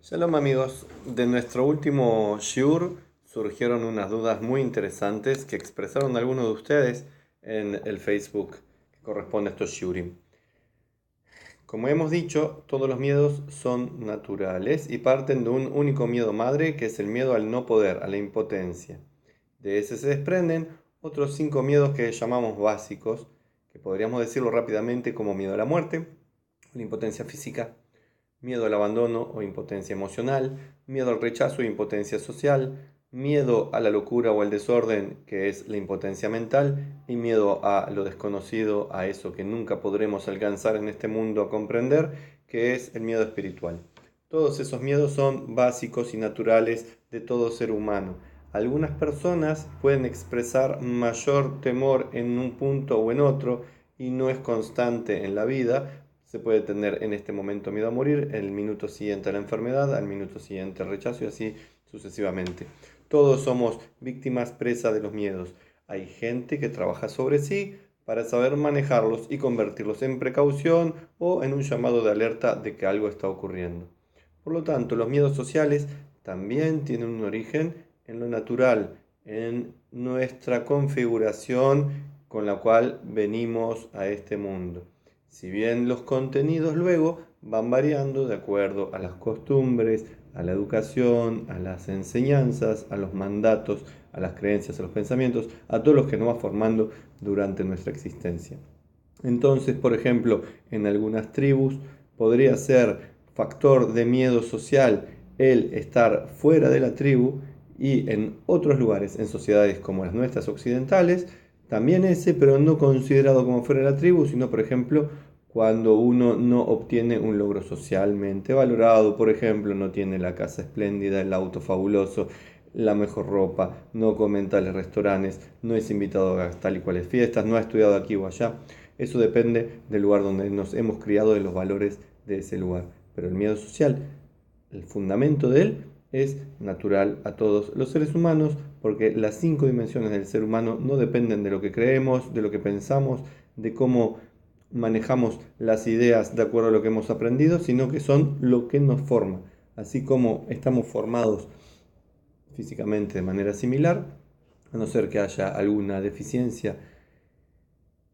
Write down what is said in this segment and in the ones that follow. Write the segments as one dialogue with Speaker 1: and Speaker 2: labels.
Speaker 1: Shalom amigos, de nuestro último shiur surgieron unas dudas muy interesantes que expresaron algunos de ustedes en el Facebook que corresponde a estos shiurim. Como hemos dicho, todos los miedos son naturales y parten de un único miedo madre, que es el miedo al no poder, a la impotencia. De ese se desprenden otros 5 miedos que llamamos básicos, que podríamos decirlo rápidamente como miedo a la muerte, la impotencia física, miedo al abandono o impotencia emocional, miedo al rechazo e impotencia social, miedo a la locura o al desorden, que es la impotencia mental, y miedo a lo desconocido, a eso que nunca podremos alcanzar en este mundo a comprender, que es el miedo espiritual. Todos esos miedos son básicos y naturales de todo ser humano. Algunas personas pueden expresar mayor temor en un punto o en otro y no es constante en la vida. Se puede tener en este momento miedo a morir, el minuto siguiente a la enfermedad, al minuto siguiente al rechazo y así sucesivamente. Todos somos víctimas presa de los miedos. Hay gente que trabaja sobre sí para saber manejarlos y convertirlos en precaución o en un llamado de alerta de que algo está ocurriendo. Por lo tanto, los miedos sociales también tienen un origen en lo natural, en nuestra configuración con la cual venimos a este mundo. Si bien los contenidos luego van variando de acuerdo a las costumbres, a la educación, a las enseñanzas, a los mandatos, a las creencias, a los pensamientos, a todos los que nos va formando durante nuestra existencia. Entonces, por ejemplo, en algunas tribus podría ser factor de miedo social el estar fuera de la tribu, y en otros lugares, en sociedades como las nuestras occidentales, también ese, pero no considerado como fuera de la tribu, sino por ejemplo cuando uno no obtiene un logro socialmente valorado, por ejemplo, no tiene la casa espléndida, el auto fabuloso, la mejor ropa, no come en tales restaurantes, no es invitado a tal y cuales fiestas, no ha estudiado aquí o allá. Eso depende del lugar donde nos hemos criado, de los valores de ese lugar. Pero el miedo social, el fundamento de él es natural a todos los seres humanos, porque las 5 dimensiones del ser humano no dependen de lo que creemos, de lo que pensamos, de cómo manejamos las ideas de acuerdo a lo que hemos aprendido, sino que son lo que nos forma. Así como estamos formados físicamente de manera similar, a no ser que haya alguna deficiencia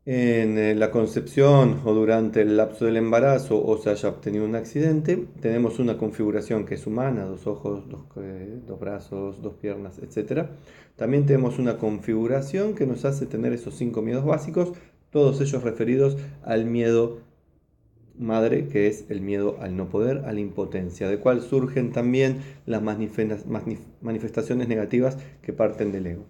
Speaker 1: en la concepción o durante el lapso del embarazo o se haya obtenido un accidente, tenemos una configuración que es humana: 2 ojos, dos brazos, 2 piernas, etc. También tenemos una configuración que nos hace tener esos 5 miedos básicos, todos ellos referidos al miedo madre, que es el miedo al no poder, a la impotencia, de cual surgen también las manifestaciones negativas que parten del ego.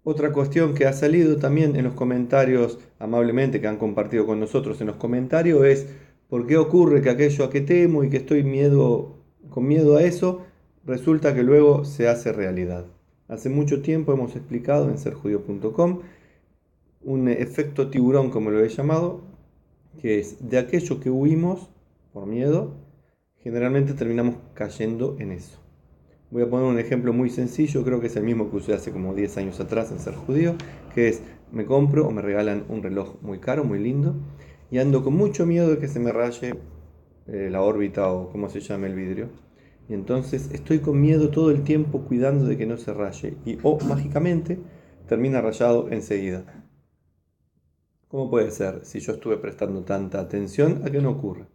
Speaker 1: Otra cuestión que ha salido también en los comentarios, amablemente, que han compartido con nosotros en los comentarios, es por qué ocurre que aquello a que temo y que estoy con miedo a eso, resulta que luego se hace realidad. Hace mucho tiempo hemos explicado en serjudío.com un efecto tiburón, como lo he llamado, que es de aquello que huimos por miedo, generalmente terminamos cayendo en eso. Voy a poner un ejemplo muy sencillo, creo que es el mismo que usé hace como 10 años atrás en Ser Judío, que es: me compro o me regalan un reloj muy caro, muy lindo, y ando con mucho miedo de que se me raye la órbita o como se llame el vidrio. Y entonces estoy con miedo todo el tiempo cuidando de que no se raye, y mágicamente termina rayado enseguida. ¿Cómo puede ser si yo estuve prestando tanta atención a que no ocurra?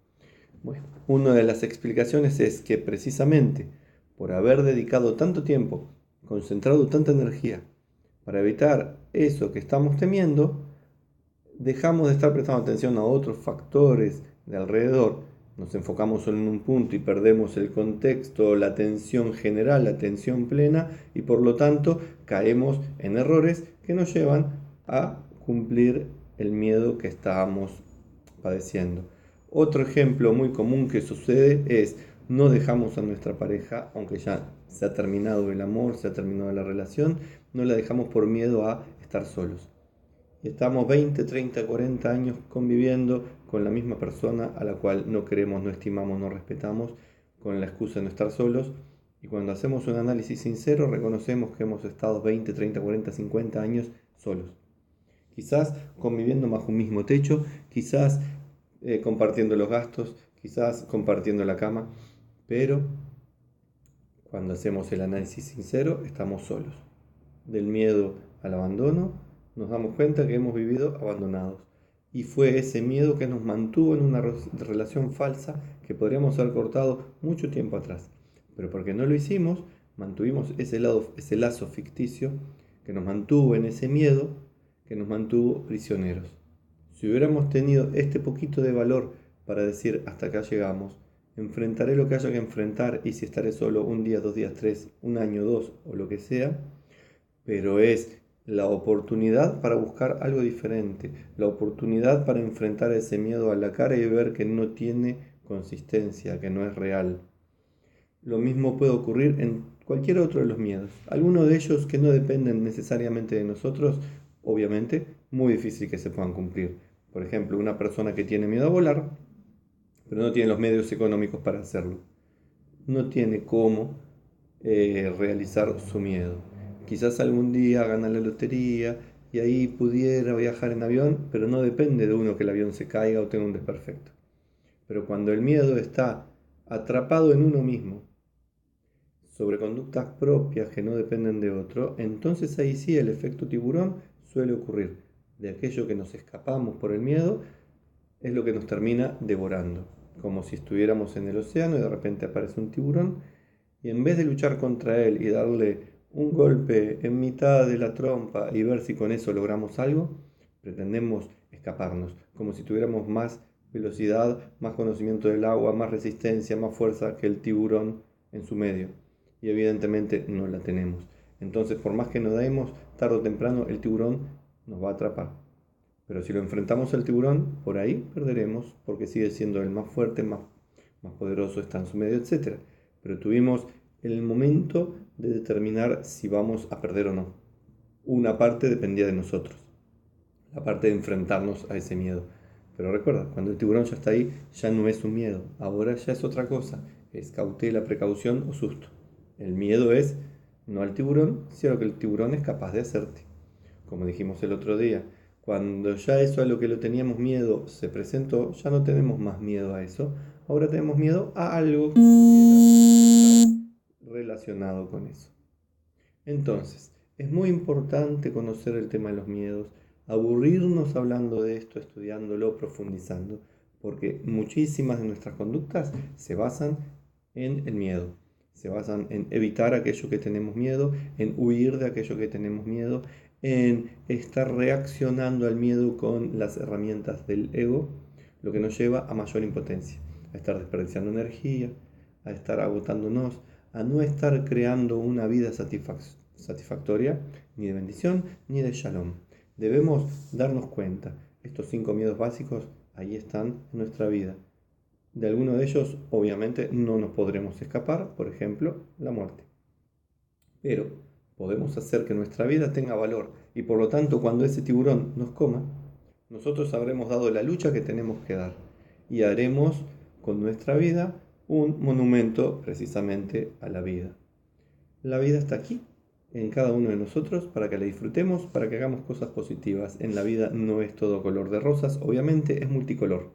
Speaker 1: Bueno, una de las explicaciones es que precisamente por haber dedicado tanto tiempo, concentrado tanta energía para evitar eso que estamos temiendo, dejamos de estar prestando atención a otros factores de alrededor, nos enfocamos solo en un punto y perdemos el contexto, la atención general, la atención plena, y por lo tanto caemos en errores que nos llevan a cumplir el miedo que estábamos padeciendo. Otro ejemplo muy común que sucede es: no dejamos a nuestra pareja, aunque ya se ha terminado el amor, se ha terminado la relación, no la dejamos por miedo a estar solos. Y estamos 20, 30, 40 años conviviendo con la misma persona a la cual no queremos, no estimamos, no respetamos, con la excusa de no estar solos. Y cuando hacemos un análisis sincero, reconocemos que hemos estado 20, 30, 40, 50 años solos. Quizás conviviendo bajo un mismo techo, quizás compartiendo los gastos, quizás compartiendo la cama, Pero cuando hacemos el análisis sincero, estamos solos. Del miedo al abandono, nos damos cuenta que hemos vivido abandonados. Y fue ese miedo que nos mantuvo en una relación falsa que podríamos haber cortado mucho tiempo atrás. Pero porque no lo hicimos, mantuvimos ese lazo ficticio que nos mantuvo en ese miedo, que nos mantuvo prisioneros. Si hubiéramos tenido este poquito de valor para decir hasta acá llegamos, enfrentaré lo que haya que enfrentar y si estaré solo un día, 2 días, 3, un año, 2 o lo que sea, pero es la oportunidad para buscar algo diferente, la oportunidad para enfrentar ese miedo a la cara y ver que no tiene consistencia, que no es real. Lo mismo puede ocurrir en cualquier otro de los miedos. Algunos de ellos que no dependen necesariamente de nosotros, obviamente, muy difícil que se puedan cumplir. Por ejemplo, una persona que tiene miedo a volar, pero no tiene los medios económicos para hacerlo. No tiene cómo realizar su miedo. Quizás algún día gana la lotería y ahí pudiera viajar en avión, pero no depende de uno que el avión se caiga o tenga un desperfecto. Pero cuando el miedo está atrapado en uno mismo, sobre conductas propias que no dependen de otro, entonces ahí sí el efecto tiburón suele ocurrir. De aquello que nos escapamos por el miedo es lo que nos termina devorando, como si estuviéramos en el océano y de repente aparece un tiburón y en vez de luchar contra él y darle un golpe en mitad de la trompa y ver si con eso logramos algo, pretendemos escaparnos, como si tuviéramos más velocidad, más conocimiento del agua, más resistencia, más fuerza que el tiburón en su medio. Y evidentemente no la tenemos. Entonces, por más que nos demos, tarde o temprano el tiburón nos va a atrapar. Pero si lo enfrentamos al tiburón, por ahí perderemos, porque sigue siendo el más fuerte, más poderoso, está en su medio, etc. Pero tuvimos el momento de determinar si vamos a perder o no. Una parte dependía de nosotros, la parte de enfrentarnos a ese miedo. Pero recuerda, cuando el tiburón ya está ahí, ya no es un miedo, ahora ya es otra cosa, es cautela, precaución o susto. El miedo es no al tiburón, sino lo que el tiburón es capaz de hacerte. Como dijimos el otro día, cuando ya eso a lo que lo teníamos miedo se presentó, ya no tenemos más miedo a eso, ahora tenemos miedo a algo que pudiera estar relacionado con eso. Entonces, es muy importante conocer el tema de los miedos, aburrirnos hablando de esto, estudiándolo, profundizando, porque muchísimas de nuestras conductas se basan en el miedo. Se basan en evitar aquello que tenemos miedo, en huir de aquello que tenemos miedo, en estar reaccionando al miedo con las herramientas del ego, lo que nos lleva a mayor impotencia, a estar desperdiciando energía, a estar agotándonos, a no estar creando una vida satisfactoria, ni de bendición, ni de shalom. Debemos darnos cuenta, estos 5 miedos básicos ahí están en nuestra vida. De alguno de ellos, obviamente, no nos podremos escapar, por ejemplo, la muerte. Pero podemos hacer que nuestra vida tenga valor y por lo tanto, cuando ese tiburón nos coma, nosotros habremos dado la lucha que tenemos que dar y haremos con nuestra vida un monumento precisamente a la vida. La vida está aquí, en cada uno de nosotros, para que la disfrutemos, para que hagamos cosas positivas. En la vida no es todo color de rosas, obviamente es multicolor.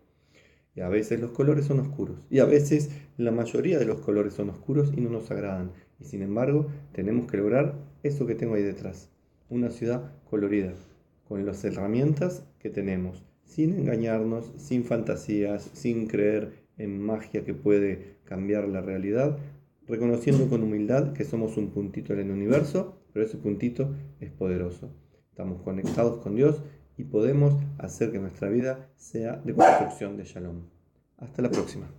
Speaker 1: Y a veces los colores son oscuros. Y a veces la mayoría de los colores son oscuros y no nos agradan. Y sin embargo, tenemos que lograr eso que tengo ahí detrás. Una ciudad colorida, con las herramientas que tenemos. Sin engañarnos, sin fantasías, sin creer en magia que puede cambiar la realidad. Reconociendo con humildad que somos un puntito en el universo, pero ese puntito es poderoso. Estamos conectados con Dios y podemos hacer que nuestra vida sea de construcción de Shalom. Hasta la próxima.